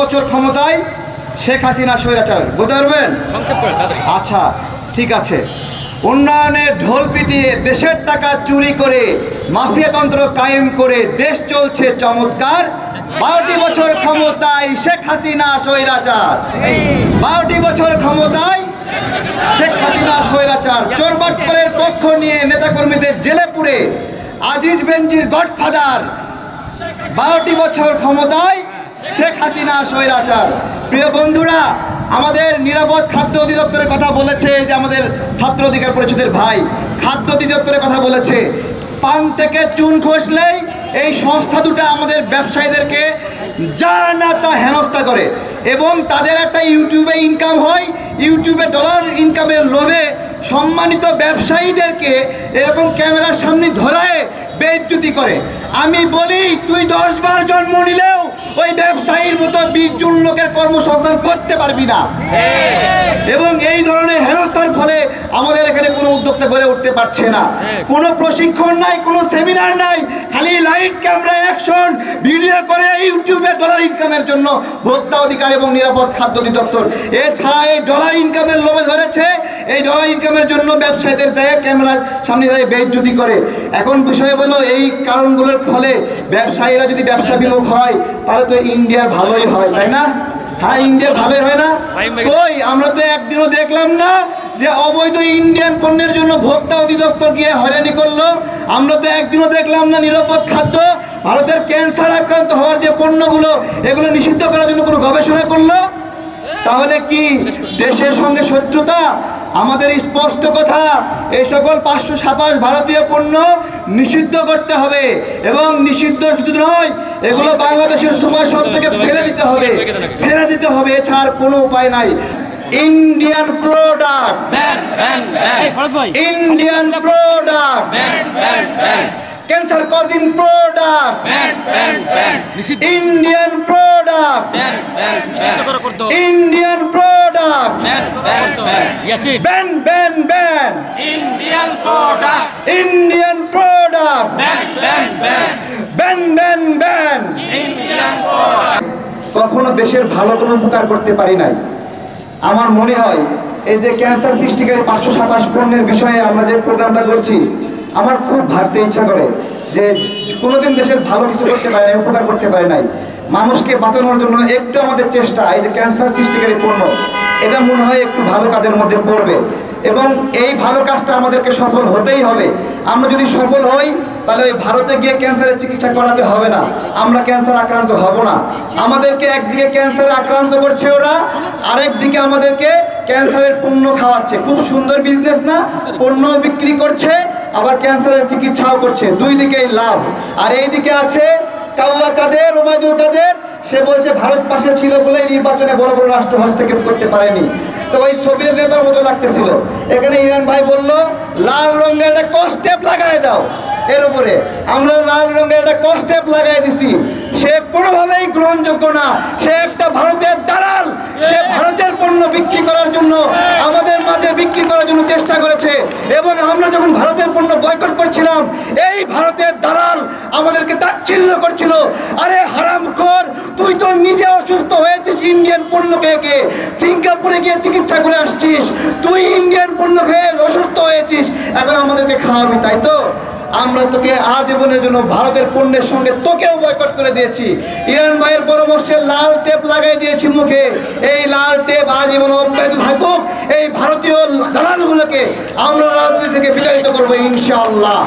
বছর ক্ষমতায় শেখ হাসিনা স্বৈরাচার, বলতে পারবেন? আচ্ছা ঠিক আছে। উন্নয়নের ঢোল পিটিয়ে দেশের টাকা চুরি করে মাফিয়াতন্ত্র কায়েম করে দেশ চলছে চমৎকার। 12টি বছর ক্ষমতায় শেখ হাসিনা স্বৈরাচার, 12টি বছর ক্ষমতায় শেখ হাসিনা স্বৈরাচার। চোরবাটপাড়ের পক্ষ নিয়ে নেতাকর্মীদের জেলে পুরে আজিজ বেঞ্জির গডফাদার। 12টি বছর ক্ষমতায় শেখ হাসিনা স্বৈরাচার। প্রিয় বন্ধুরা, আমাদের নিরাপদ খাদ্য অধিদপ্তরের কথা বলেছে, যে আমাদের ছাত্র অধিকার পরিষদের ভাই খাদ্য অধিদপ্তরের কথা বলেছে, পান থেকে চুন খসলেই এই সংস্থা দুটো আমাদের ব্যবসায়ীদেরকে যা না তা হেনস্থা করে এবং তাদের একটা ইউটিউবে ইনকাম হয়, ইউটিউবে ডলার ইনকামের লোভে সম্মানিত ব্যবসায়ীদেরকে এরকম ক্যামেরার সামনে ধরায় বেইজ্জতি করে। আমি বলি, তুই 10 বার জন্ম নিলেও ওই ব্যবসায়ীর মতো 20 জন লোকের কর্মসংস্থান করতে পারবি না। এবং এই ধরনের হেনস্থার ফলে আমাদের এখানে কোনো উদ্যোক্তা গড়ে উঠতে পারছে না, কোনো প্রশিক্ষণ নাই, কোনো সেমিনার নাই, খালি লাইট ক্যামেরা অ্যাকশন ভিডিও করে ইউটিউবে ডলার ইনকামের জন্য ভোক্তা অধিকার এবং নিরাপদ খাদ্য অধিদপ্তর এছাড়া এই ডলার ইনকামের লোভে ধরেছে। এই ডলার ইনকামের জন্য ব্যবসায়ীদের যায় ক্যামেরার সামনে যায় বেইজ্জতি করে। এখন বিষয় হলো, এই কারণগুলোর ফলে ব্যবসায়ীরা যদি ব্যবসা বিমুখ হয় তাহলে তো ইন্ডিয়ার ভালোই হয়, তাই না? হ্যাঁ, ইন্ডিয়ার ভালোই হয় না? কই, আমরা তো একদিনও দেখলাম না যে অবৈধ ইন্ডিয়ান পণ্যের জন্য ভোক্তা অধিদপ্তর গিয়ে হয়রানি করলো। আমরা তো একদিনও দেখলাম না নিরাপদ খাদ্য ভারতের ক্যান্সার আক্রান্ত হওয়ার যে পণ্যগুলো এগুলো নিষিদ্ধ করার জন্য কোনো গবেষণা করলো। তাহলে কি দেশের সঙ্গে শত্রুতা? আমাদের স্পষ্ট কথা, এই সকল 527 ভারতীয় পণ্য নিষিদ্ধ করতে হবে এবং নিষিদ্ধ শুধু নয়, এগুলো বাংলাদেশের সুপার শপ থেকে ফেলে দিতে হবে, ফেলে দিতে হবে, এছাড়া কোনো উপায় নাই। Indian products, Indian products, cancer causing products, Indian products, Indian products, ban ban ban, Indian product, Indian products, ban ban ban, Indian product. কখনো দেশের ভালো কোনো উপকার করতে পারি নাই। আমার মনে হয় এই যে ক্যান্সার সৃষ্টিকারী 527 পণ্যের বিষয়ে আমরা যে প্রোগ্রামটা করছি, আমার খুব ভাবতে ইচ্ছা করে যে কোনোদিন দেশের ভালো কিছু করতে পারে নাই, উপকার করতে পারে নাই, মানুষকে বাঁচানোর জন্য একটু আমাদের চেষ্টা, এই যে ক্যান্সার সৃষ্টিকারী পণ্য, এটা মনে হয় একটু ভালো কাজের মধ্যে পড়বে এবং এই ভালো কাজটা আমাদেরকে সফল হতেই হবে। আমরা যদি সফল হই তাহলে ওই ভারতে গিয়ে ক্যান্সারের চিকিৎসা করাতে হবে না, আমরা ক্যান্সার আক্রান্ত হব না। আমাদেরকে একদিকে ক্যান্সারে আক্রান্ত করছে ওরা, আরেক দিকে আমাদেরকে ক্যান্সারের পণ্য খাওয়াচ্ছে। খুব সুন্দর বিজনেস না? পণ্য বিক্রি করছে আবার ক্যান্সারের চিকিৎসাও করছে, দুই দিকেই লাভ। আর এই দিকে আছে কাউয়া কাদের, ওবায়দুল কাদের, সে বলছে ভারত পাশে ছিল বলে নির্বাচনে বড় বড় রাষ্ট্র হস্তক্ষেপ করতে পারেনি। তো ওই সোভিয়েত নেতার মতো লাগতেছিল। এখানে ইরান ভাই বলল লাল রঙের একটা কস্টেপ লাগাই দাও, এর উপরে আমরা লাল রঙের একটা কস্টেপ লাগাই দিছি। সে কোনোভাবেই গ্রহণযোগ্য না, সে একটা ভারতের দালাল। সে ভারতের পণ্য বিক্রি করার জন্য আমাদের মাঝে বিক্রি করার জন্য চেষ্টা করেছে এবং আমরা যখন ভারতের পণ্য বয়কট করছিলাম এই ভারতের দালাল আমাদেরকে তাচ্ছিল্য করছিল। আরে হারামখোর, তুই তো নিজে অসুস্থ হয়েছিস ইন্ডিয়ান পণ্য খেয়ে, সিঙ্গাপুরে গিয়ে চিকিৎসা করে আসছিস, তুই ইন্ডিয়ান পণ্য খেয়ে অসুস্থ হয়েছিস, এখন আমাদেরকে খাওয়াবি, তাই তো? আমরা তোকে আজীবনের জন্য ভারতের পণ্যের সঙ্গে তোকেও বয়কট করে দিয়েছি। ইরান ভাইয়ের পরামর্শে লাল টেপ লাগাই দিয়েছি মুখে। এই লাল টেপ আজীবন অব্যাহত থাকুক। এই ভারতীয় দালালগুলোকে আমরা রাজনীতি থেকে বিতাড়িত করবো ইনশাআল্লাহ।